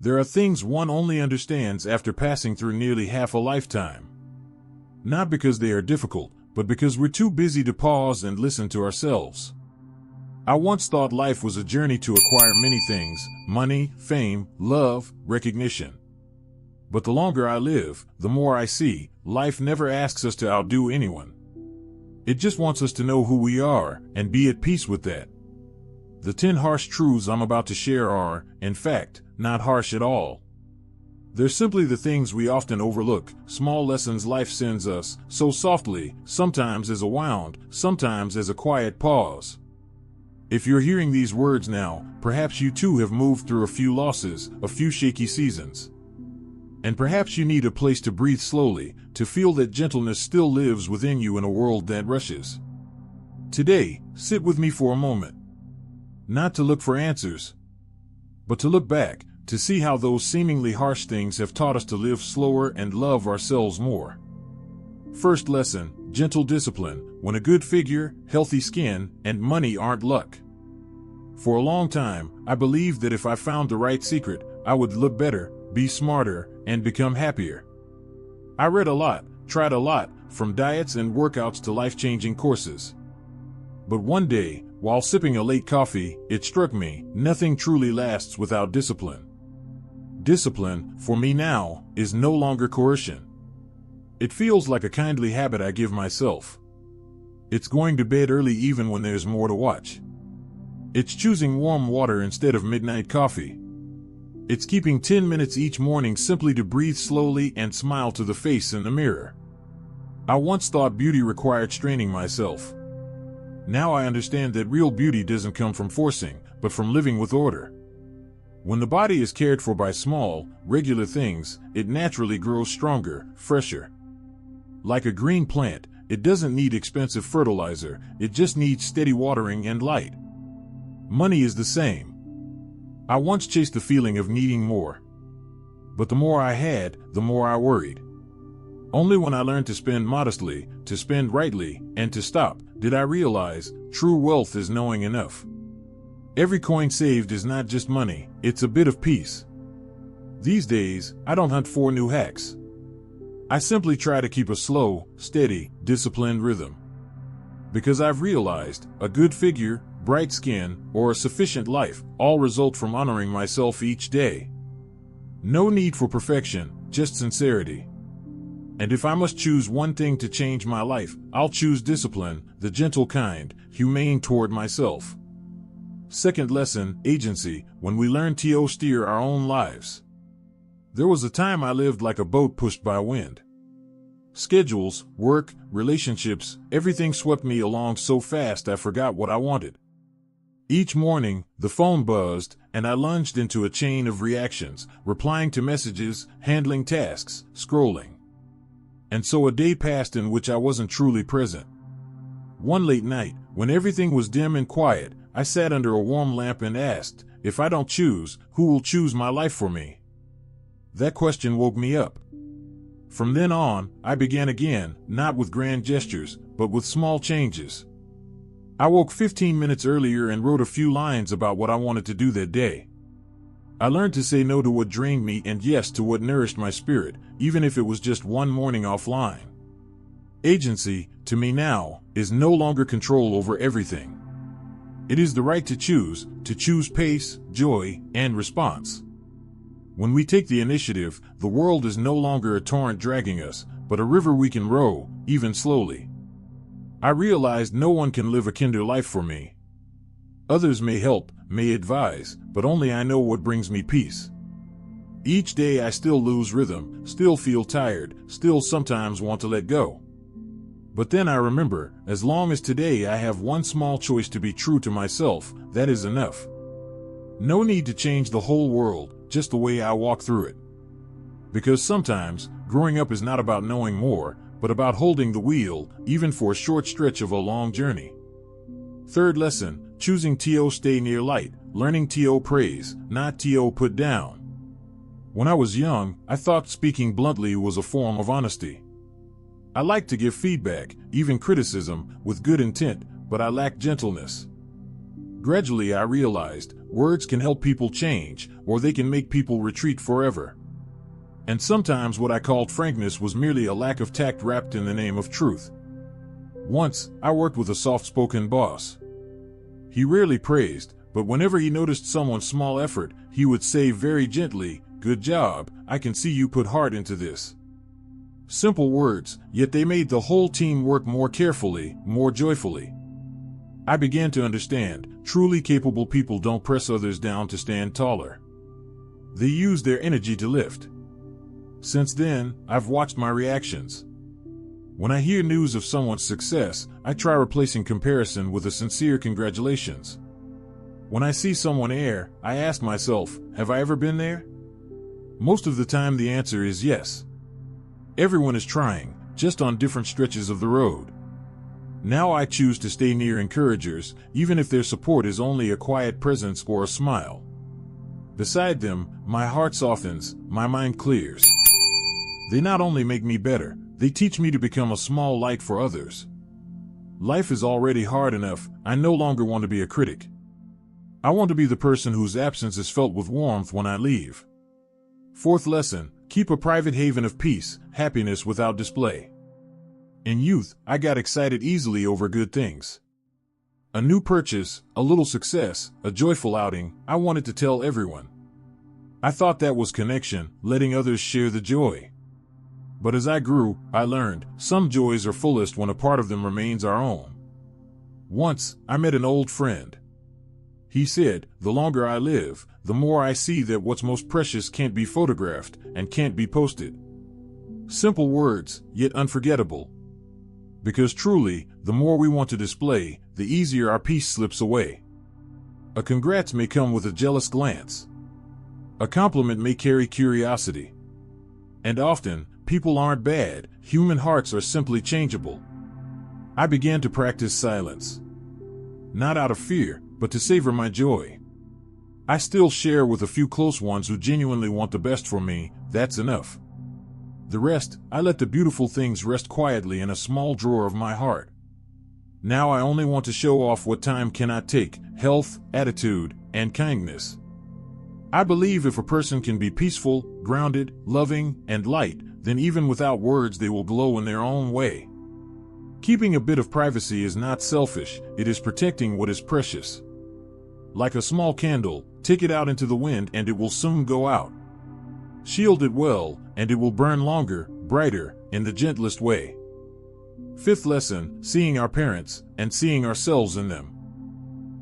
There are things one only understands after passing through nearly half a lifetime. Not because they are difficult, but because we're too busy to pause and listen to ourselves. I once thought life was a journey to acquire many things: money, fame, love, recognition. But the longer I live, the more I see, life never asks us to outdo anyone. It just wants us to know who we are and be at peace with that. The 10 harsh truths I'm about to share are, in fact, not harsh at all. They're simply the things we often overlook, small lessons life sends us, so softly, sometimes as a wound, sometimes as a quiet pause. If you're hearing these words now, perhaps you too have moved through a few losses, a few shaky seasons. And perhaps you need a place to breathe slowly, to feel that gentleness still lives within you in a world that rushes. Today, sit with me for a moment. Not to look for answers, but to look back, to see how those seemingly harsh things have taught us to live slower and love ourselves more. First lesson: gentle discipline, when a good figure, healthy skin, and money aren't luck. For a long time, I believed that if I found the right secret, I would look better, be smarter, and become happier. I read a lot, tried a lot, from diets and workouts to life-changing courses. But one day, while sipping a late coffee, it struck me, nothing truly lasts without discipline. Discipline, for me now, is no longer coercion. It feels like a kindly habit I give myself. It's going to bed early even when there's more to watch. It's choosing warm water instead of midnight coffee. It's keeping 10 minutes each morning simply to breathe slowly and smile to the face in the mirror. I once thought beauty required straining myself. Now I understand that real beauty doesn't come from forcing, but from living with order. When the body is cared for by small, regular things, it naturally grows stronger, fresher. Like a green plant, it doesn't need expensive fertilizer, it just needs steady watering and light. Money is the same. I once chased the feeling of needing more. But the more I had, the more I worried. Only when I learned to spend modestly, to spend rightly, and to stop, did I realize true wealth is knowing enough. Every coin saved is not just money, it's a bit of peace. These days, I don't hunt for new hacks. I simply try to keep a slow, steady, disciplined rhythm. Because I've realized, a good figure, bright skin, or a sufficient life, all result from honoring myself each day. No need for perfection, just sincerity. And if I must choose one thing to change my life, I'll choose discipline, the gentle kind, humane toward myself. Second lesson: agency, when we learn to steer our own lives. There was a time I lived like a boat pushed by wind. Schedules, work, relationships, everything swept me along so fast I forgot what I wanted. Each morning, the phone buzzed, and I lunged into a chain of reactions, replying to messages, handling tasks, scrolling. And so a day passed in which I wasn't truly present. One late night, when everything was dim and quiet, I sat under a warm lamp and asked, if I don't choose, who will choose my life for me? That question woke me up. From then on, I began again, not with grand gestures, but with small changes. I woke 15 minutes earlier and wrote a few lines about what I wanted to do that day. I learned to say no to what drained me and yes to what nourished my spirit, even if it was just one morning offline. Agency, to me now, is no longer control over everything. It is the right to choose pace, joy, and response. When we take the initiative, the world is no longer a torrent dragging us, but a river we can row, even slowly. I realized no one can live a kinder life for me. Others may help, may advise, but only I know what brings me peace. Each day I still lose rhythm, still feel tired, still sometimes want to let go. But then I remember, as long as today I have one small choice to be true to myself, that is enough. No need to change the whole world, just the way I walk through it. Because sometimes, growing up is not about knowing more, but about holding the wheel, even for a short stretch of a long journey. Third lesson: choosing to stay near light, learning to praise, not to put down. When I was young, I thought speaking bluntly was a form of honesty. I liked to give feedback, even criticism, with good intent, but I lacked gentleness. Gradually I realized, words can help people change, or they can make people retreat forever. And sometimes what I called frankness was merely a lack of tact wrapped in the name of truth. Once, I worked with a soft-spoken boss. He rarely praised, but whenever he noticed someone's small effort, he would say very gently, "Good job, I can see you put heart into this." Simple words, yet they made the whole team work more carefully, more joyfully. I began to understand, truly capable people don't press others down to stand taller. They use their energy to lift. Since then, I've watched my reactions. When I hear news of someone's success, I try replacing comparison with a sincere congratulations. When I see someone err, I ask myself, have I ever been there? Most of the time the answer is yes. Everyone is trying, just on different stretches of the road. Now I choose to stay near encouragers, even if their support is only a quiet presence or a smile. Beside them, my heart softens, my mind clears. They not only make me better, they teach me to become a small light for others. Life is already hard enough, I no longer want to be a critic. I want to be the person whose absence is felt with warmth when I leave. Fourth lesson, keep a private haven of peace, happiness without display. In youth, I got excited easily over good things. A new purchase, a little success, a joyful outing, I wanted to tell everyone. I thought that was connection, letting others share the joy. But as I grew, I learned, some joys are fullest when a part of them remains our own. Once, I met an old friend. He said, the longer I live, the more I see that what's most precious can't be photographed and can't be posted. Simple words, yet unforgettable. Because truly, the more we want to display, the easier our peace slips away. A congrats may come with a jealous glance. A compliment may carry curiosity. And often, people aren't bad, human hearts are simply changeable. I began to practice silence. Not out of fear, but to savor my joy. I still share with a few close ones who genuinely want the best for me, that's enough. The rest, I let the beautiful things rest quietly in a small drawer of my heart. Now I only want to show off what time cannot take, health, attitude, and kindness. I believe if a person can be peaceful, grounded, loving, and light, then even without words they will glow in their own way. Keeping a bit of privacy is not selfish, it is protecting what is precious. Like a small candle, take it out into the wind and it will soon go out. Shield it well, and it will burn longer, brighter, in the gentlest way. Fifth lesson, seeing our parents, and seeing ourselves in them.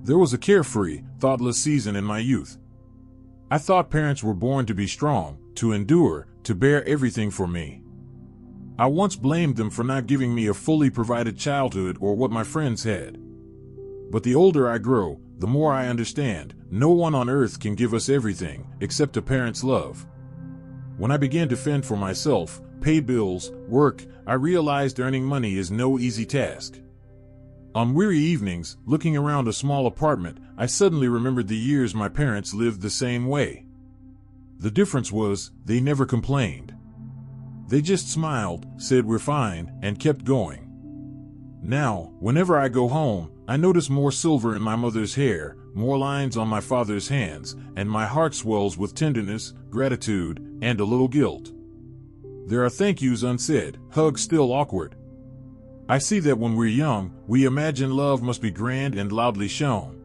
There was a carefree, thoughtless season in my youth. I thought parents were born to be strong, to endure, to bear everything for me. I once blamed them for not giving me a fully provided childhood or what my friends had. But the older I grow, the more I understand, no one on earth can give us everything, except a parent's love. When I began to fend for myself, pay bills, work, I realized earning money is no easy task. On weary evenings, looking around a small apartment, I suddenly remembered the years my parents lived the same way. The difference was, they never complained. They just smiled, said we're fine, and kept going. Now, whenever I go home, I notice more silver in my mother's hair, more lines on my father's hands, and my heart swells with tenderness, gratitude, and a little guilt. There are thank yous unsaid, hugs still awkward. I see that when we're young, we imagine love must be grand and loudly shown.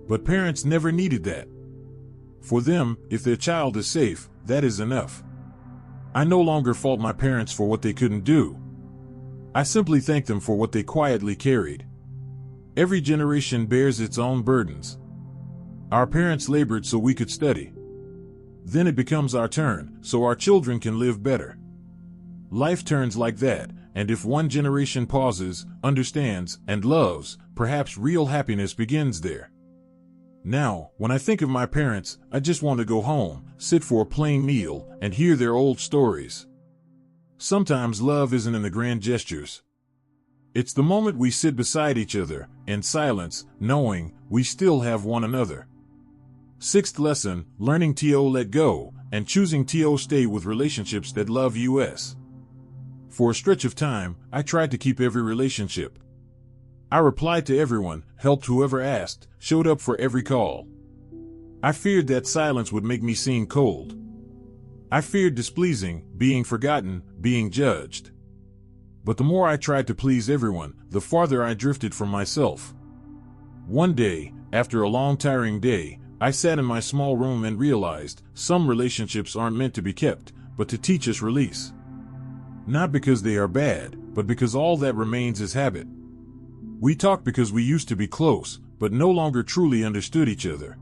But parents never needed that. For them, if their child is safe, that is enough. I no longer fault my parents for what they couldn't do. I simply thank them for what they quietly carried. Every generation bears its own burdens. Our parents labored so we could study. Then it becomes our turn, so our children can live better. Life turns like that, and if one generation pauses, understands, and loves, perhaps real happiness begins there. Now, when I think of my parents, I just want to go home, sit for a plain meal, and hear their old stories. Sometimes love isn't in the grand gestures. It's the moment we sit beside each other, in silence, knowing we still have one another. Sixth lesson, learning to let go, and choosing to stay with relationships that love us. For a stretch of time, I tried to keep every relationship. I replied to everyone, helped whoever asked, showed up for every call. I feared that silence would make me seem cold. I feared displeasing, being forgotten, being judged. But the more I tried to please everyone, the farther I drifted from myself. One day, after a long tiring day, I sat in my small room and realized some relationships aren't meant to be kept, but to teach us release. Not because they are bad, but because all that remains is habit. We talk because we used to be close, but no longer truly understood each other.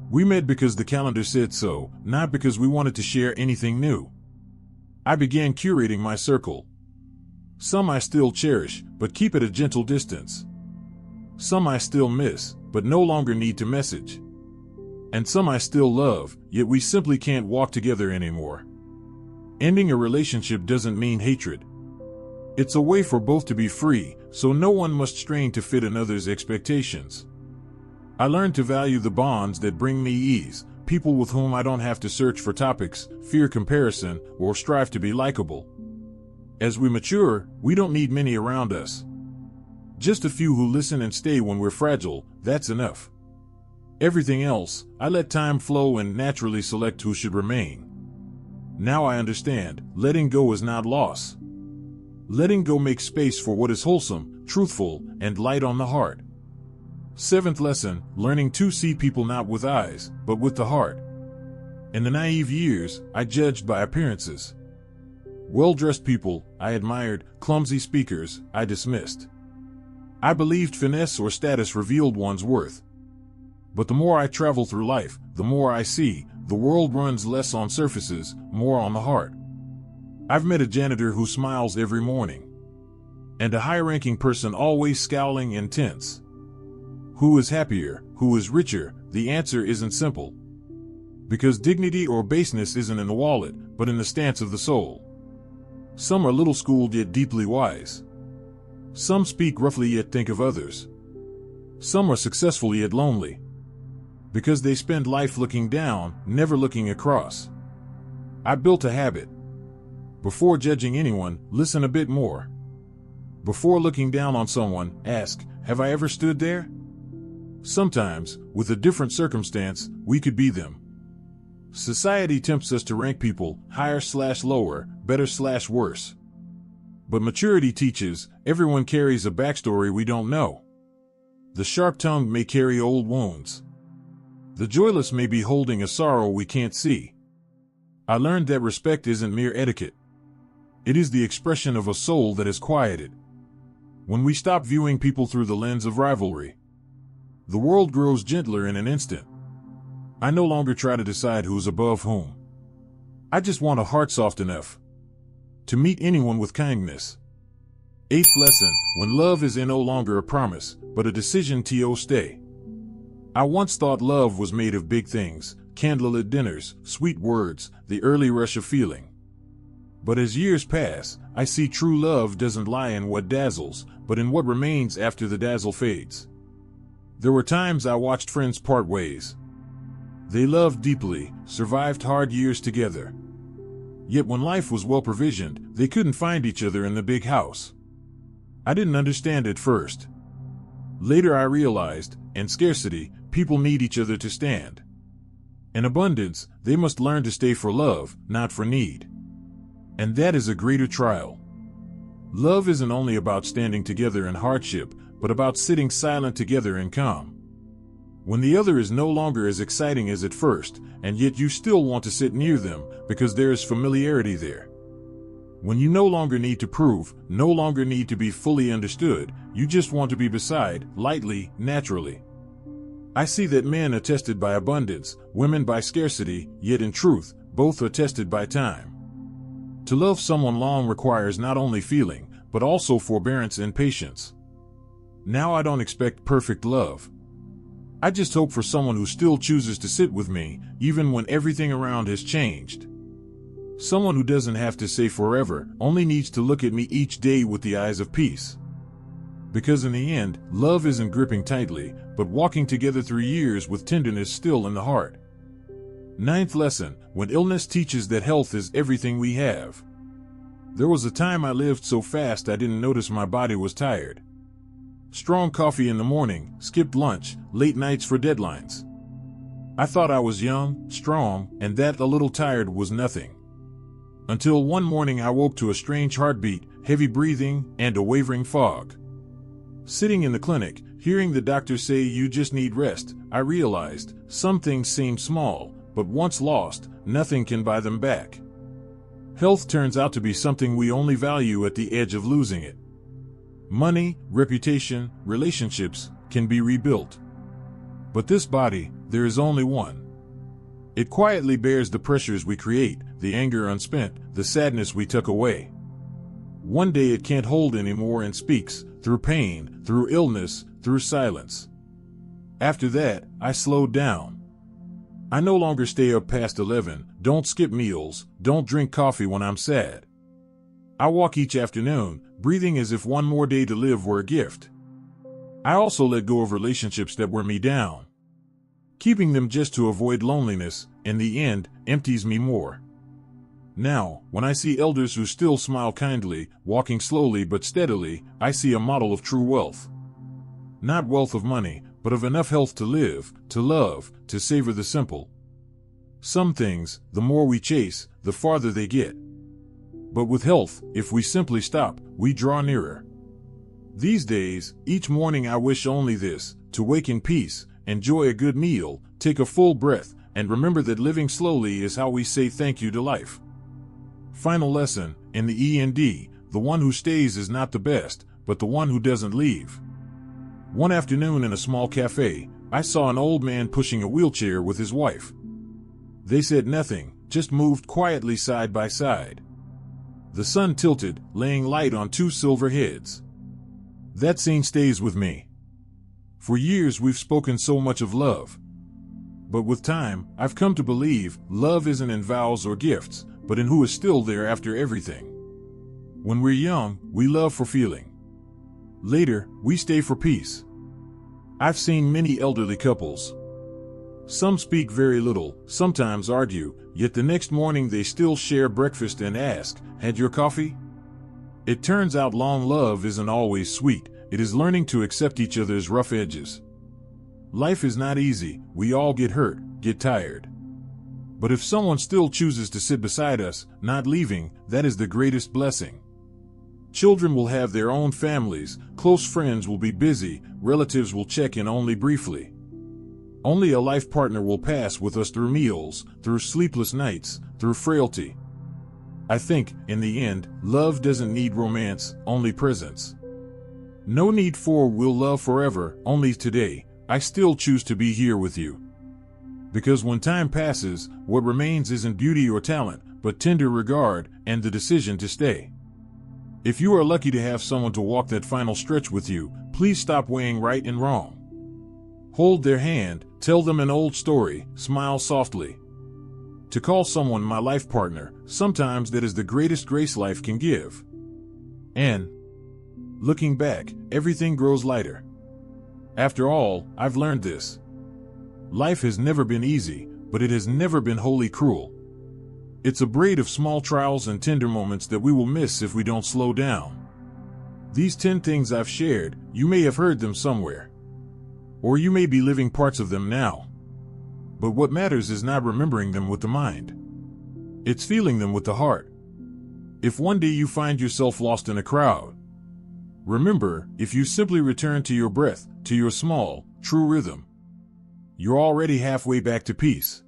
We met because the calendar said so, not because we wanted to share anything new. I began curating my circle. Some I still cherish, but keep at a gentle distance. Some I still miss, but no longer need to message. And some I still love, yet we simply can't walk together anymore. Ending a relationship doesn't mean hatred. It's a way for both to be free, so no one must strain to fit another's expectations. I learned to value the bonds that bring me ease, people with whom I don't have to search for topics, fear comparison, or strive to be likable. As we mature, we don't need many around us. Just a few who listen and stay when we're fragile, that's enough. Everything else, I let time flow and naturally select who should remain. Now I understand, letting go is not loss. Letting go makes space for what is wholesome, truthful, and light on the heart. 7th lesson, learning to see people not with eyes, but with the heart. In the naive years, I judged by appearances. Well-dressed people, I admired; clumsy speakers, I dismissed. I believed finesse or status revealed one's worth. But the more I travel through life, the more I see, the world runs less on surfaces, more on the heart. I've met a janitor who smiles every morning. And a high-ranking person always scowling and tense. Who is happier? Who is richer? The answer isn't simple. Because dignity or baseness isn't in the wallet, but in the stance of the soul. Some are little schooled yet deeply wise. Some speak roughly yet think of others. Some are successful yet lonely. Because they spend life looking down, never looking across. I built a habit. Before judging anyone, listen a bit more. Before looking down on someone, ask, have I ever stood there? Sometimes, with a different circumstance, we could be them. Society tempts us to rank people, higher/lower, better/worse. But maturity teaches, everyone carries a backstory we don't know. The sharp-tongued may carry old wounds. The joyless may be holding a sorrow we can't see. I learned that respect isn't mere etiquette. It is the expression of a soul that is quieted. When we stop viewing people through the lens of rivalry, the world grows gentler in an instant. I no longer try to decide who's above whom. I just want a heart soft enough to meet anyone with kindness. 8th lesson, when love is no longer a promise, but a decision to stay. I once thought love was made of big things, candlelit dinners, sweet words, the early rush of feeling. But as years pass, I see true love doesn't lie in what dazzles, but in what remains after the dazzle fades. There were times I watched friends part ways. They loved deeply, survived hard years together. Yet when life was well provisioned, they couldn't find each other in the big house. I didn't understand at first. Later I realized, in scarcity, people need each other to stand. In abundance, they must learn to stay for love, not for need. And that is a greater trial. Love isn't only about standing together in hardship, but about sitting silent together in calm. When the other is no longer as exciting as at first, and yet you still want to sit near them, because there is familiarity there. When you no longer need to prove, no longer need to be fully understood, you just want to be beside, lightly, naturally. I see that men are tested by abundance, women by scarcity, yet in truth, both are tested by time. To love someone long requires not only feeling, but also forbearance and patience. Now I don't expect perfect love. I just hope for someone who still chooses to sit with me, even when everything around has changed. Someone who doesn't have to say forever, only needs to look at me each day with the eyes of peace. Because in the end, love isn't gripping tightly, but walking together through years with tenderness still in the heart. 9th lesson, when illness teaches that health is everything we have. There was a time I lived so fast I didn't notice my body was tired. Strong coffee in the morning, skipped lunch, late nights for deadlines. I thought I was young, strong, and that a little tired was nothing. Until one morning I woke to a strange heartbeat, heavy breathing, and a wavering fog. Sitting in the clinic, hearing the doctor say you just need rest, I realized some things seem small, but once lost, nothing can buy them back. Health turns out to be something we only value at the edge of losing it. Money, reputation, relationships can be rebuilt. But this body, there is only one. It quietly bears the pressures we create, the anger unspent, the sadness we tuck away. One day it can't hold anymore and speaks, through pain, through illness, through silence. After that, I slowed down. I no longer stay up past 11, don't skip meals, don't drink coffee when I'm sad. I walk each afternoon, breathing as if one more day to live were a gift. I also let go of relationships that wear me down. Keeping them just to avoid loneliness, in the end, empties me more. Now, when I see elders who still smile kindly, walking slowly but steadily, I see a model of true wealth. Not wealth of money, but of enough health to live, to love, to savor the simple. Some things, the more we chase, the farther they get. But with health, if we simply stop, we draw nearer. These days, each morning I wish only this, to wake in peace, enjoy a good meal, take a full breath, and remember that living slowly is how we say thank you to life. Final lesson, in the END, the one who stays is not the best, but the one who doesn't leave. One afternoon in a small cafe, I saw an old man pushing a wheelchair with his wife. They said nothing, just moved quietly side by side. The sun tilted, laying light on two silver heads. That scene stays with me. For years we've spoken so much of love. But with time, I've come to believe love isn't in vows or gifts, but in who is still there after everything. When we're young, we love for feeling. Later, we stay for peace. I've seen many elderly couples. Some speak very little, sometimes argue, yet the next morning they still share breakfast and ask, "Had your coffee?" It turns out long love isn't always sweet, it is learning to accept each other's rough edges. Life is not easy, we all get hurt, get tired. But if someone still chooses to sit beside us, not leaving, that is the greatest blessing. Children will have their own families, close friends will be busy, relatives will check in only briefly. Only a life partner will pass with us through meals, through sleepless nights, through frailty. I think, in the end, love doesn't need romance, only presence. No need for "we'll love forever," only today, I still choose to be here with you. Because when time passes, what remains isn't beauty or talent, but tender regard and the decision to stay. If you are lucky to have someone to walk that final stretch with you, please stop weighing right and wrong. Hold their hand, tell them an old story, smile softly. To call someone my life partner, sometimes that is the greatest grace life can give. And, looking back, everything grows lighter. After all, I've learned this. Life has never been easy, but it has never been wholly cruel. It's a braid of small trials and tender moments that we will miss if we don't slow down. These 10 things I've shared, you may have heard them somewhere. Or you may be living parts of them now. But what matters is not remembering them with the mind. It's feeling them with the heart. If one day you find yourself lost in a crowd, remember, if you simply return to your breath, to your small, true rhythm, you're already halfway back to peace.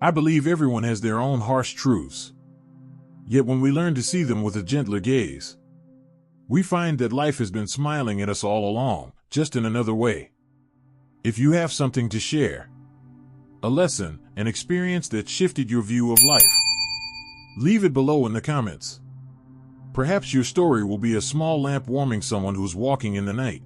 I believe everyone has their own harsh truths. Yet when we learn to see them with a gentler gaze, we find that life has been smiling at us all along, just in another way. If you have something to share, a lesson, an experience that shifted your view of life, leave it below in the comments. Perhaps your story will be a small lamp warming someone who's walking in the night.